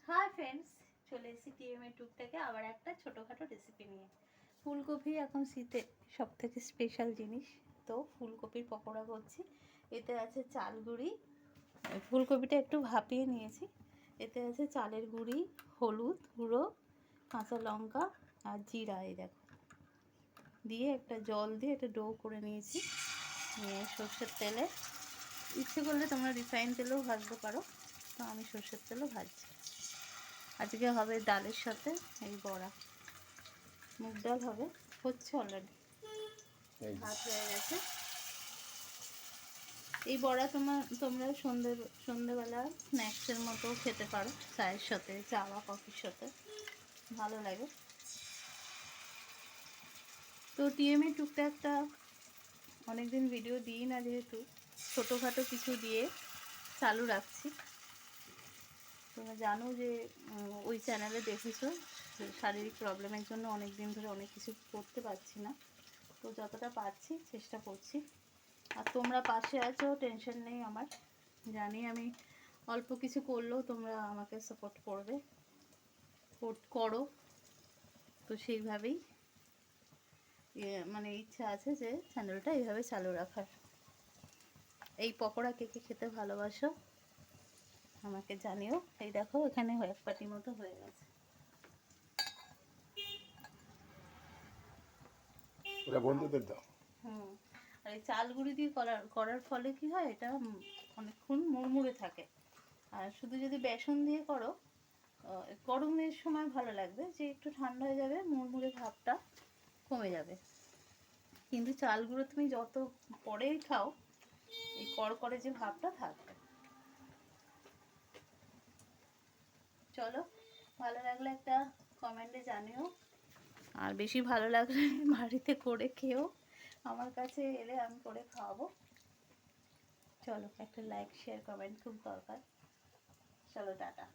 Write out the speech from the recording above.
Hi friends, চলে এসেছি TMA টুক থেকে আবার একটা ছোটোখাটো রেসিপি নিয়ে। ফুলকপি এখন শীতে সব থেকে স্পেশাল জিনিস, তো ফুলকপির পকোড়া করছি। এতে আছে চাল গুঁড়ি, ফুলকপিটা একটু ভাপিয়ে নিয়েছি। এতে আছে চালের গুঁড়ি, হলুদ গুঁড়ো, কাঁচা লঙ্কা আর জিরা। এই দেখো, দিয়ে একটা জল দিয়ে একটা ডো করে নিয়েছি। নিয়ে সর্ষের তেলে, ইচ্ছে করলে তোমরা রিফাইন তেলেও ভাজতে পারো, তো আমি সর্ষের তেলও ভাজছি। আজকে হবে ডালের সাথে এই বড়া, মুগ ডাল হবে, হচ্ছে অলরেডি, ভাত হয়ে গেছে। এই বড়া তোমরা সন্ধেবেলা স্ন্যাক্সের মতো খেতে পারো, চায়ের সাথে, চা বা কফির সাথে ভালো লাগে। তো টিএমএ টুকটাকটা অনেকদিন ভিডিও দিই না, যেহেতু ছোটোখাটো কিছু দিয়ে চালু রাখছি। তোমরা জানো যে ওই চ্যানেলে দেখেছো, শারীরিক প্রবলেমের জন্য অনেক দিন ধরে অনেক কিছু করতে পারছি না, তো যতটা পারছি চেষ্টা করছি। আর তোমরা পাশে আছো, টেনশন নেই আমার, জানি আমি অল্প কিছু করলেও তোমরা আমাকে সাপোর্ট করবে, করো। তো সেইভাবেই মানে ইচ্ছা আছে যে চ্যানেলটা এইভাবে চালু রাখার। এই পকোড়া কে কে খেতে ভালোবাসো আমাকে জানিও। এই দেখো, এখানে এক পাটি মতো হয়ে গেছে। ওরা বন্ধুদের দাও। আর এই চাল গুঁড়ি দিয়ে করার ফলে কি হয়, এটা অনেকক্ষণ মুড়মুড়ে থাকে। আর শুধু যদি বেসন দিয়ে করো, গরমের সময় ভালো লাগবে, যে একটু ঠান্ডা হয়ে যাবে মুড়মুড়ে ভাবটা কমে যাবে। কিন্তু চাল গুঁড়ো তুমি যত পরেই খাও, এই কড়কড়ে যে ভাবটা থাকবে। চলো, ভালো লাগলে একটা কমেন্টে জানিও, আর বেশি ভালো লাগলে বাড়িতে করে খেও, আমার কাছে এলে আমি করে খাওয়াবো। চলো, একটা লাইক শেয়ার কমেন্ট খুব দরকার। চলো, টাটা।